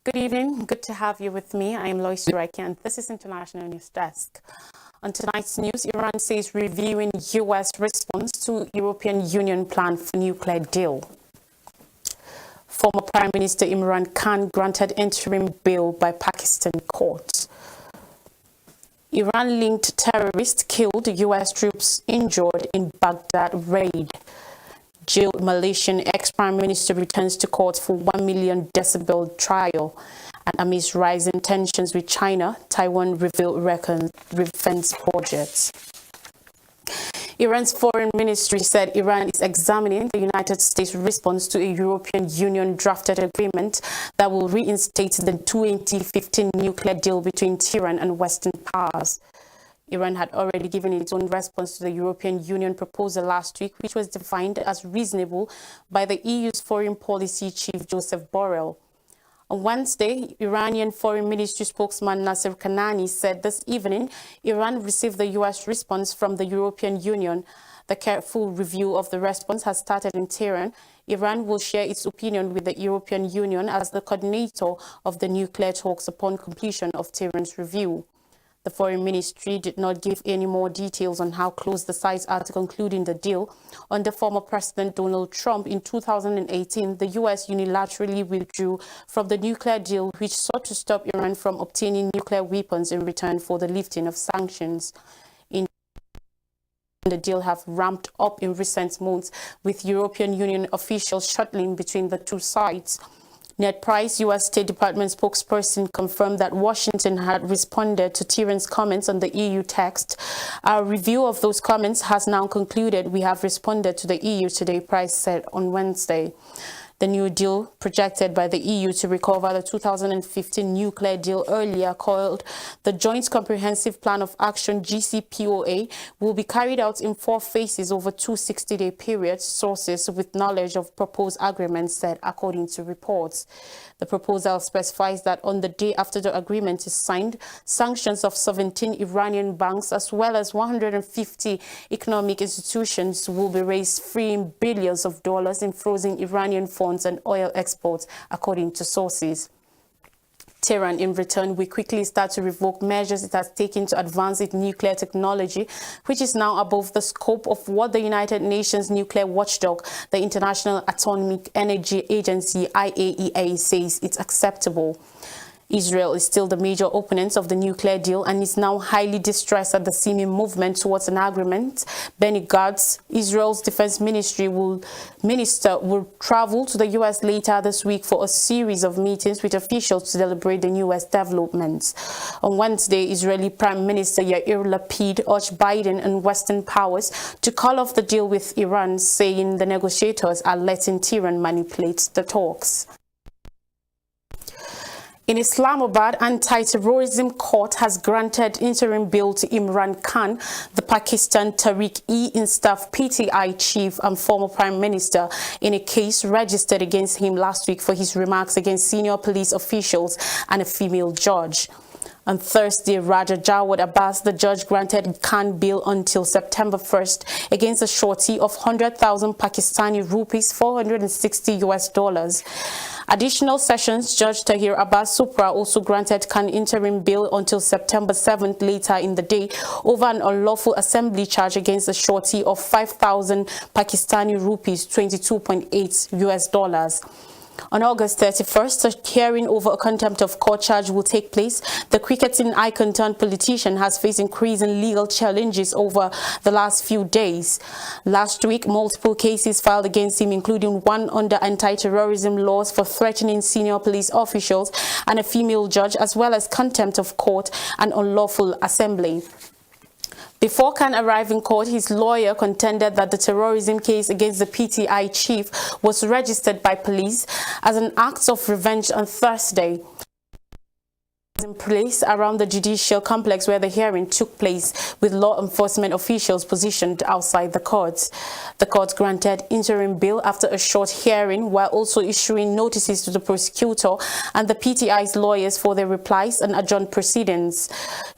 Good evening. Good to have you with me. I am Lois Duraki, and this is International News Desk. On tonight's news, Iran says reviewing U.S. response to European Union plan for nuclear deal. Former Prime Minister Imran Khan granted interim bail by Pakistan court. Iran-linked terrorists killed U.S. troops injured in Baghdad raid. Jailed Malaysian ex-Prime Minister returns to court for 1 million decibel trial. And amidst rising tensions with China, Taiwan revealed record defense projects. Iran's foreign ministry said Iran is examining the United States' response to a European Union drafted agreement that will reinstate the 2015 nuclear deal between Tehran and Western powers. Iran had already given its own response to the European Union proposal last week, which was defined as reasonable by the EU's foreign policy chief Joseph Borrell. On Wednesday, Iranian Foreign Ministry spokesman Nasser Kanani said this evening Iran received the U.S. response from the European Union. The careful review of the response has started in Tehran. Iran will share its opinion with the European Union as the coordinator of the nuclear talks upon completion of Tehran's review. The Foreign Ministry did not give any more details on how close the sides are to concluding the deal. Under former President Donald Trump in 2018, the U.S. unilaterally withdrew from the nuclear deal, which sought to stop Iran from obtaining nuclear weapons in return for the lifting of sanctions. The deal have ramped up in recent months, with European Union officials shuttling between the two sides. Ned Price, U.S. State Department spokesperson, confirmed that Washington had responded to Tehran's comments on the EU text. Our review of those comments has now concluded. We have responded to the EU today, Price said on Wednesday. The new deal, projected by the EU to recover the 2015 nuclear deal earlier called the Joint Comprehensive Plan of Action (JCPOA), will be carried out in 4 phases over 2 60-day periods, sources with knowledge of proposed agreements said, according to reports. The proposal specifies that on the day after the agreement is signed, sanctions of 17 Iranian banks as well as 150 economic institutions will be raised, freeing billions of dollars in frozen Iranian funds and oil exports, according to sources. Tehran, in return, will quickly start to revoke measures it has taken to advance its nuclear technology, which is now above the scope of what the United Nations nuclear watchdog, the International Atomic Energy Agency, IAEA, says it's acceptable. Israel is still the major opponent of the nuclear deal and is now highly distressed at the seeming movement towards an agreement. Benny Gantz, Israel's defense minister, will travel to the U.S. later this week for a series of meetings with officials to celebrate the newest developments. On Wednesday, Israeli Prime Minister Yair Lapid urged Biden and Western powers to call off the deal with Iran, saying the negotiators are letting Tehran manipulate the talks. In Islamabad, Antiterrorism Court has granted interim bail to Imran Khan, the Pakistan Tehreek-e-Insaf PTI chief and former prime minister, in a case registered against him last week for his remarks against senior police officials and a female judge. On Thursday, Raja Jawad Abbas, the judge, granted Khan bail until September 1st against a surety of 100,000 Pakistani rupees, $460. Additional Sessions Judge Tahir Abbas Supra also granted Khan interim bail until September 7th later in the day over an unlawful assembly charge against a surety of 5,000 Pakistani rupees, $22.8. On August 31st, a hearing over a contempt of court charge will take place. The cricketing icon turned politician has faced increasing legal challenges over the last few days. Last week, multiple cases filed against him, including one under anti-terrorism laws for threatening senior police officials and a female judge, as well as contempt of court and unlawful assembly. Before Khan arrived in court, his lawyer contended that the terrorism case against the PTI chief was registered by police as an act of revenge on Thursday. In place around the judicial complex where the hearing took place, with law enforcement officials positioned outside the courts. The court granted interim bail after a short hearing, while also issuing notices to the prosecutor and the PTI's lawyers for their replies and adjourned proceedings.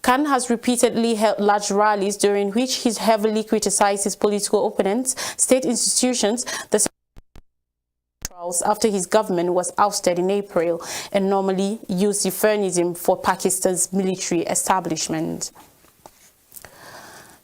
Khan has repeatedly held large rallies during which he heavily criticized his political opponents, state institutions, the after his government was ousted in April, a normally used euphemism for Pakistan's military establishment.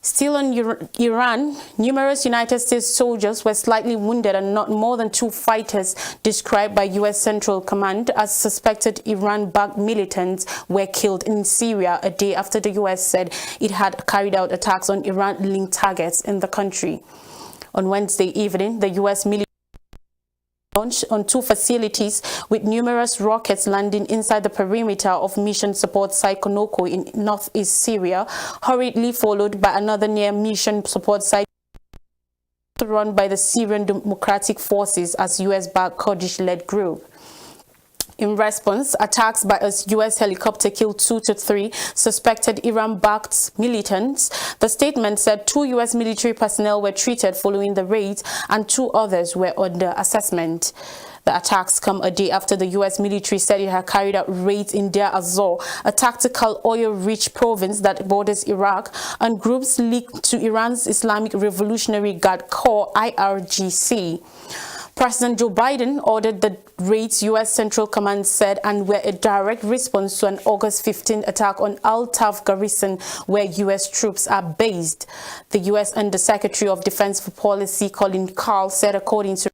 Still on Iran, numerous United States soldiers were slightly wounded and not more than 2 fighters described by U.S. Central Command as suspected Iran-backed militants were killed in Syria a day after the U.S. said it had carried out attacks on Iran-linked targets in the country. On Wednesday evening, the U.S. military launched on 2 facilities with numerous rockets landing inside the perimeter of mission support site Konoko in northeast Syria, hurriedly followed by another near mission support site run by the Syrian Democratic Forces as US-backed Kurdish-led group. In response, attacks by a U.S. helicopter killed 2 to 3 suspected Iran-backed militants. The statement said 2 U.S. military personnel were treated following the raid and 2 others were under assessment. The attacks come a day after the U.S. military said it had carried out raids in Deir ez-Zor, a tactical oil-rich province that borders Iraq, and groups linked to Iran's Islamic Revolutionary Guard Corps (IRGC). President Joe Biden ordered the raids, U.S. Central Command said, and were a direct response to an August 15 attack on Al-Taf garrison where U.S. troops are based. The U.S. Undersecretary of Defense for Policy, Colin Kahl, said according to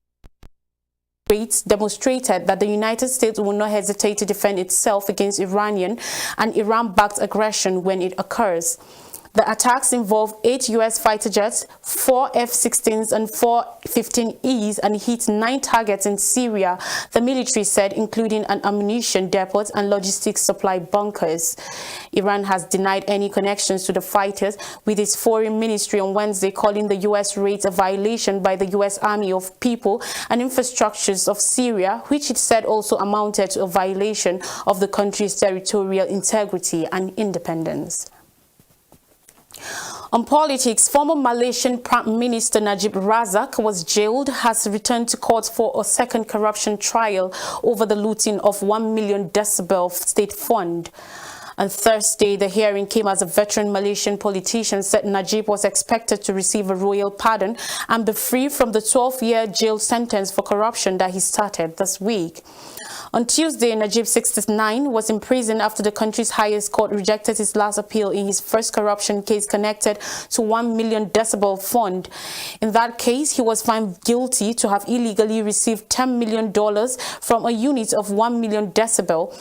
raids demonstrated that the United States will not hesitate to defend itself against Iranian and Iran-backed aggression when it occurs. The attacks involved 8 U.S. fighter jets, 4 F-16s and 4 F-15Es and hit 9 targets in Syria, the military said, including an ammunition depot and logistics supply bunkers. Iran has denied any connections to the fighters, with its foreign ministry on Wednesday calling the U.S. raids a violation by the U.S. Army of People and Infrastructures of Syria, which it said also amounted to a violation of the country's territorial integrity and independence. On politics, former Malaysian Prime Minister Najib Razak was jailed, has returned to court for a second corruption trial over the looting of 1 million decibel state fund. On Thursday, the hearing came as a veteran Malaysian politician said Najib was expected to receive a royal pardon and be free from the 12-year jail sentence for corruption that he started this week. On Tuesday, Najib, 69, was imprisoned after the country's highest court rejected his last appeal in his first corruption case connected to 1 million decibel fund. In that case, he was found guilty to have illegally received $10 million from a unit of 1 million decibel.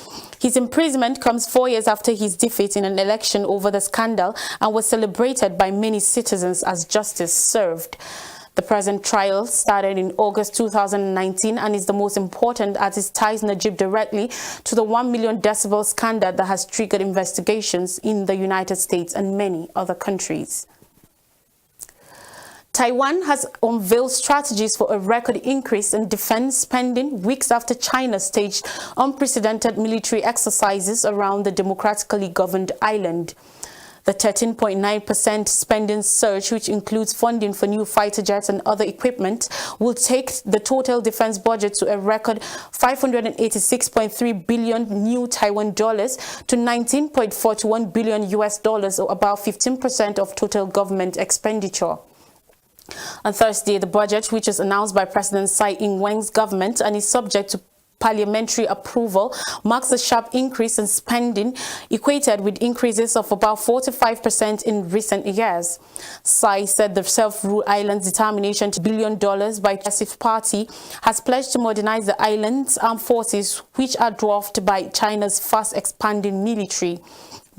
His imprisonment comes 4 years after his defeat in an election over the scandal and was celebrated by many citizens as justice served. The present trial started in August 2019 and is the most important as it ties Najib directly to the 1 million decibel scandal that has triggered investigations in the United States and many other countries. Taiwan has unveiled strategies for a record increase in defense spending weeks after China staged unprecedented military exercises around the democratically governed island. The 13.9% spending surge, which includes funding for new fighter jets and other equipment, will take the total defense budget to a record 586.3 billion new Taiwan dollars to 19.41 billion US dollars, or about 15% of total government expenditure. On Thursday, the budget, which is announced by President Tsai Ing-wen's government and is subject to parliamentary approval, marks a sharp increase in spending, equated with increases of about 45% in recent years. Tsai said the self-ruled island's determination to $1 billion by the Progressive Party has pledged to modernize the island's armed forces, which are dwarfed by China's fast-expanding military.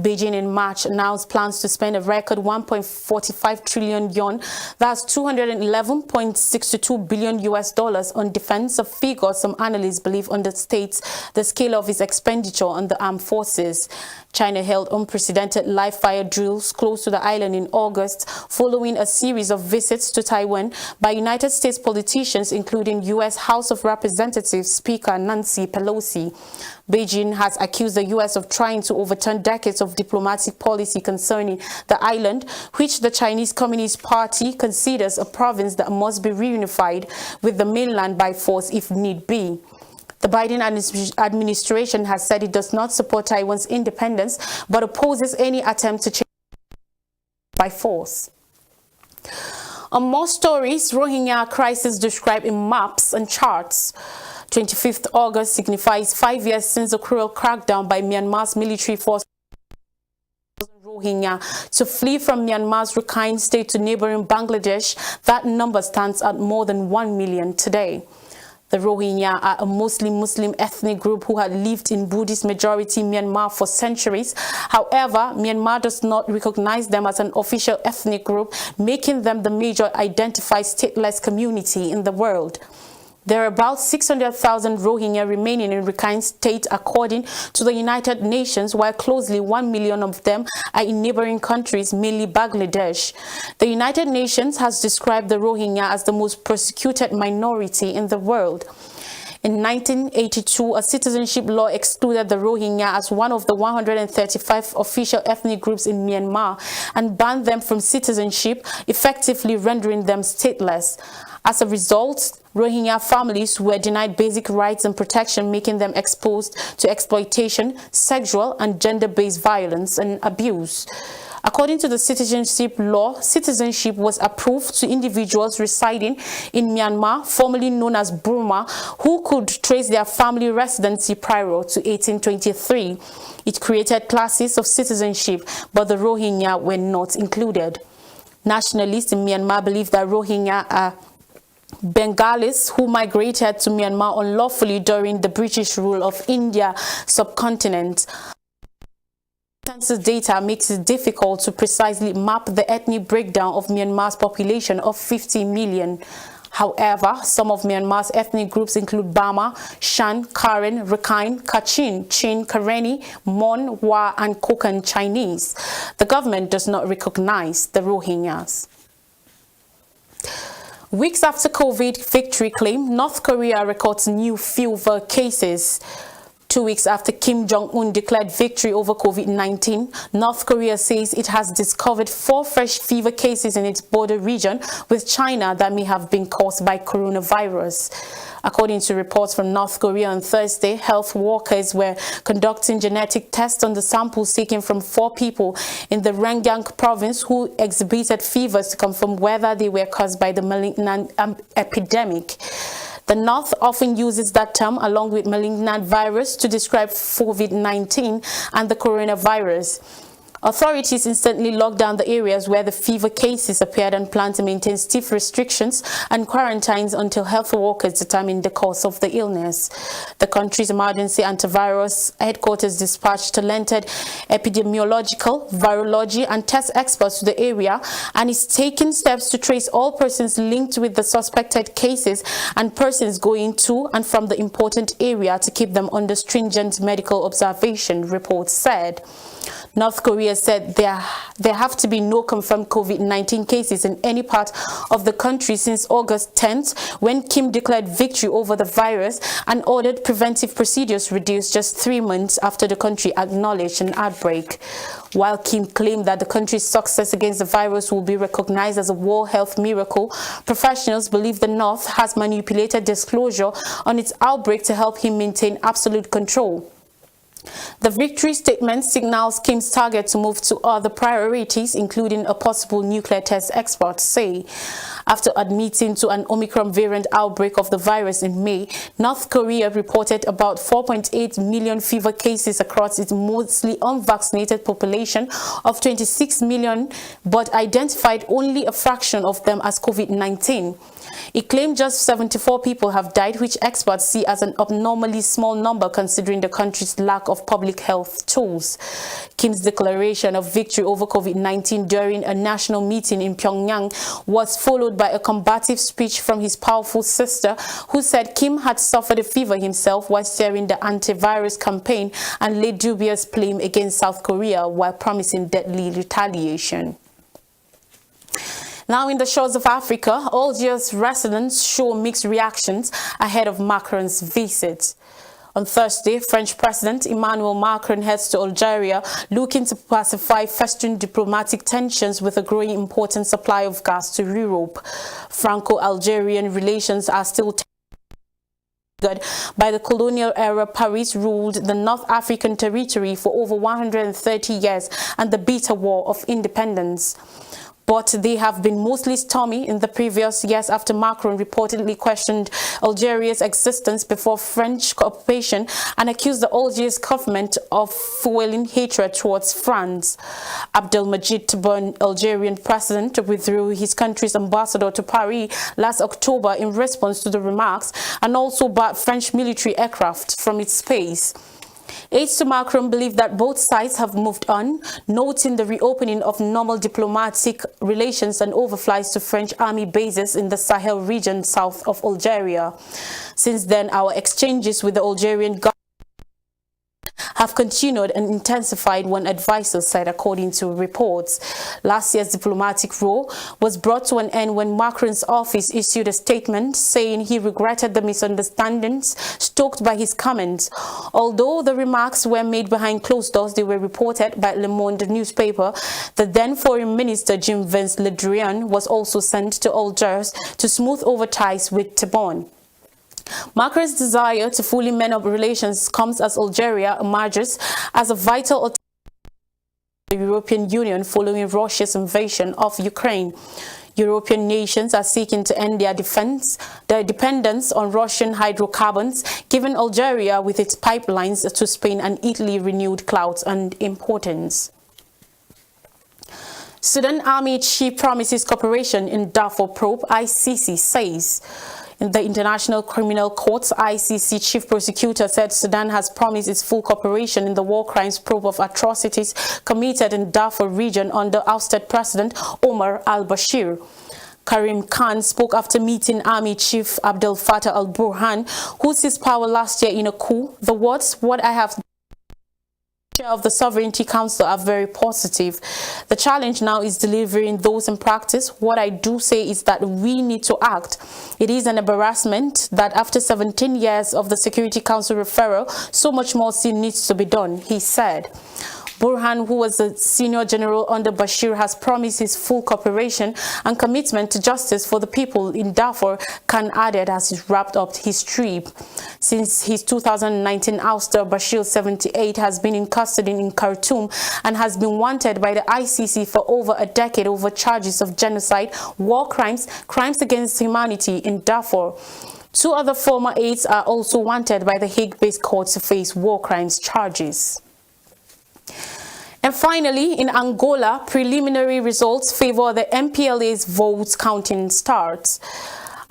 Beijing in March announced plans to spend a record 1.45 trillion yuan, that's 211.62 billion US dollars on defense, a figure some analysts believe understates the scale of its expenditure on the armed forces. China held unprecedented live-fire drills close to the island in August, following a series of visits to Taiwan by United States politicians, including U.S. House of Representatives Speaker Nancy Pelosi. Beijing has accused the U.S. of trying to overturn decades of diplomatic policy concerning the island, which the Chinese Communist Party considers a province that must be reunified with the mainland by force if need be. The Biden administration has said it does not support Taiwan's independence, but opposes any attempt to change by force. On more stories, Rohingya crisis described in maps and charts. 25th August signifies 5 years since the cruel crackdown by Myanmar's military force Rohingya to flee from Myanmar's Rakhine state to neighboring Bangladesh. That number stands at more than 1 million today. The Rohingya are a mostly Muslim ethnic group who had lived in Buddhist-majority Myanmar for centuries. However, Myanmar does not recognize them as an official ethnic group, making them the major identified stateless community in the world. There are about 600,000 Rohingya remaining in Rakhine state according to the United Nations, while closely 1 million of them are in neighboring countries, mainly Bangladesh. The United Nations has described the Rohingya as the most persecuted minority in the world. In 1982, a citizenship law excluded the Rohingya as one of the 135 official ethnic groups in Myanmar and banned them from citizenship, effectively rendering them stateless. As a result, Rohingya families were denied basic rights and protection, making them exposed to exploitation, sexual and gender-based violence and abuse. According to the citizenship law, citizenship was approved to individuals residing in Myanmar, formerly known as Burma, who could trace their family residency prior to 1823. It created classes of citizenship, but the Rohingya were not included. Nationalists in Myanmar believe that Rohingya are Bengalis who migrated to Myanmar unlawfully during the British rule of India subcontinent. Census data makes it difficult to precisely map the ethnic breakdown of Myanmar's population of 50 million. However, some of Myanmar's ethnic groups include Bama, Shan, Karen, Rakhine, Kachin, Chin, Karenni, Mon, Wa, and Kokand Chinese. The government does not recognize the Rohingyas. Weeks after COVID victory claim, North Korea records new fever cases. 2 weeks after Kim Jong-un declared victory over COVID-19, North Korea says it has discovered 4 fresh fever cases in its border region with China that may have been caused by coronavirus. According to reports from North Korea on Thursday, health workers were conducting genetic tests on the samples taken from 4 people in the Rangyang province who exhibited fevers to confirm whether they were caused by the malignant epidemic. The North often uses that term along with malignant virus to describe COVID-19 and the coronavirus. Authorities instantly locked down the areas where the fever cases appeared and plan to maintain stiff restrictions and quarantines until health workers determine the cause of the illness. The country's emergency antivirus headquarters dispatched talented epidemiological, virology and test experts to the area and is taking steps to trace all persons linked with the suspected cases and persons going to and from the important area to keep them under stringent medical observation, reports said. North Korea said there have to be no confirmed COVID-19 cases in any part of the country since August 10th, when Kim declared victory over the virus and ordered preventive procedures reduced just 3 months after the country acknowledged an outbreak. While Kim claimed that the country's success against the virus will be recognized as a world health miracle, professionals believe the North has manipulated disclosure on its outbreak to help him maintain absolute control. The victory statement signals Kim's target to move to other priorities, including a possible nuclear test, experts say. After admitting to an Omicron variant outbreak of the virus in May, North Korea reported about 4.8 million fever cases across its mostly unvaccinated population of 26 million, but identified only a fraction of them as COVID-19. It claimed just 74 people have died, which experts see as an abnormally small number considering the country's lack of public health tools. Kim's declaration of victory over COVID-19 during a national meeting in Pyongyang was followed by a combative speech from his powerful sister, who said Kim had suffered a fever himself while steering the antivirus campaign and laid dubious blame against South Korea while promising deadly retaliation. Now in the shores of Africa, Algiers residents show mixed reactions ahead of Macron's visit. On Thursday, French President Emmanuel Macron heads to Algeria, looking to pacify festering diplomatic tensions with a growing important supply of gas to Europe. Franco-Algerian relations are still by the colonial era. Paris ruled the North African territory for over 130 years and the bitter war of independence. but they have been mostly stormy in the previous years after Macron reportedly questioned Algeria's existence before French occupation and accused the Algiers government of fueling hatred towards France. Abdelmadjid Tebboune, Algerian president, withdrew his country's ambassador to Paris last October in response to the remarks and also barred French military aircraft from its space. Aides to Macron believe that both sides have moved on, noting the reopening of normal diplomatic relations and overflights to French army bases in the Sahel region south of Algeria. Since then, our exchanges with the Algerian government have continued and intensified, one advisor said, according to reports. Last year's diplomatic role was brought to an end when Macron's office issued a statement saying he regretted the misunderstandings stoked by his comments. Although the remarks were made behind closed doors, they were reported by Le Monde newspaper. The then Foreign Minister Jean-Yves Le Drian was also sent to Algiers to smooth over ties with Tebboune. Macron's desire to fully mend up relations comes as Algeria emerges as a vital alternative to the European Union following Russia's invasion of Ukraine. European nations are seeking to end their dependence on Russian hydrocarbons, giving Algeria with its pipelines to Spain and Italy renewed clouds and importance. Sudan Army Chief promises cooperation in Darfur probe, ICC says. In the International Criminal Court's ICC chief prosecutor said Sudan has promised its full cooperation in the war crimes probe of atrocities committed in Darfur region under ousted President Omar al-Bashir. Karim Khan spoke after meeting Army Chief Abdel Fattah al-Burhan, who seized power last year in a coup. The words, "What I have of the Sovereignty Council," are very positive. The challenge now is delivering those in practice. What I do say is that we need to act. It is an embarrassment that after 17 years of the Security Council referral, so much more still needs to be done, he said. Burhan, who was a senior general under Bashir, has promised his full cooperation and commitment to justice for the people in Darfur, Khan added as he wrapped up his trip. Since his 2019 ouster, Bashir, 78, has been in custody in Khartoum and has been wanted by the ICC for over a decade over charges of genocide, war crimes, crimes against humanity in Darfur. Two other former aides are also wanted by the Hague-based court to face war crimes charges. And finally, in Angola, preliminary results favor the MPLA's votes counting starts.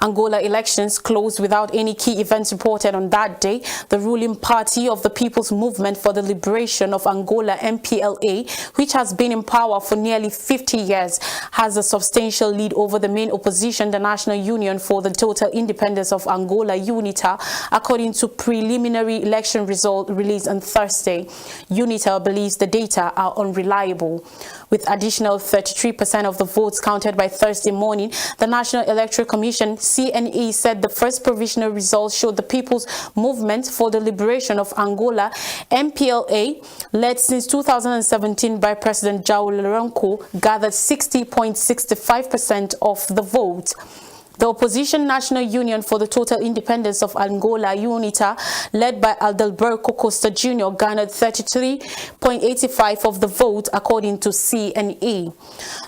Angola elections closed without any key events reported on that day. The ruling party of the People's Movement for the Liberation of Angola, MPLA, which has been in power for nearly 50 years, has a substantial lead over the main opposition, the National Union for the Total Independence of Angola, UNITA, according to preliminary election result released on Thursday. UNITA believes the data are unreliable. With additional 33% of the votes counted by Thursday morning, the National Electoral Commission, CNE, said the first provisional results showed the People's Movement for the Liberation of Angola, MPLA, led since 2017 by President João Lourenço, gathered 60.65% of the vote. The opposition National Union for the Total Independence of Angola, UNITA, led by Adalberto Costa Jr., garnered 33.85% of the vote, according to CNE.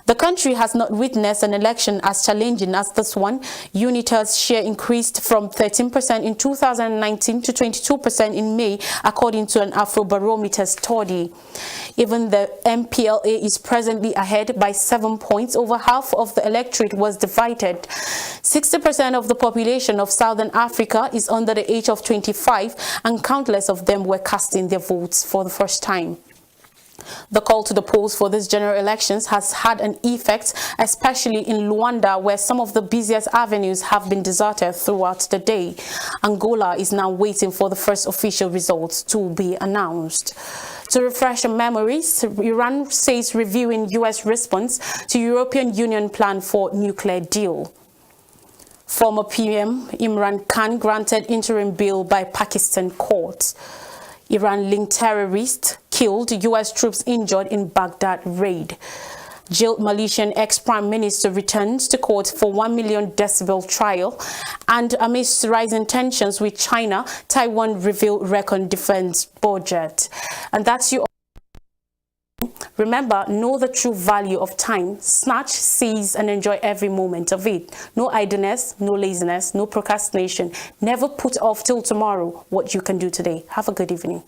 The country has not witnessed an election as challenging as this one. UNITA's share increased from 13% in 2019 to 22% in May, according to an Afrobarometer study. Even the MPLA is presently ahead by 7 points. Over half of the electorate was divided. 60% of the population of Southern Africa is under the age of 25, and countless of them were casting their votes for the first time. The call to the polls for these general elections has had an effect, especially in Luanda, where some of the busiest avenues have been deserted throughout the day. Angola is now waiting for the first official results to be announced. To refresh our memories, Iran says reviewing U.S. response to European Union plan for nuclear deal. Former PM Imran Khan granted interim bail by Pakistan court. Iran-linked terrorist killed, U.S. troops injured in Baghdad raid. Jailed Malaysian ex-prime minister returns to court for 1 million decibel trial. And amidst rising tensions with China, Taiwan revealed record defense budget. And that's you. Remember, know the true value of time. Snatch, seize, and enjoy every moment of it. No idleness, no laziness, no procrastination. Never put off till tomorrow what you can do today. Have a good evening.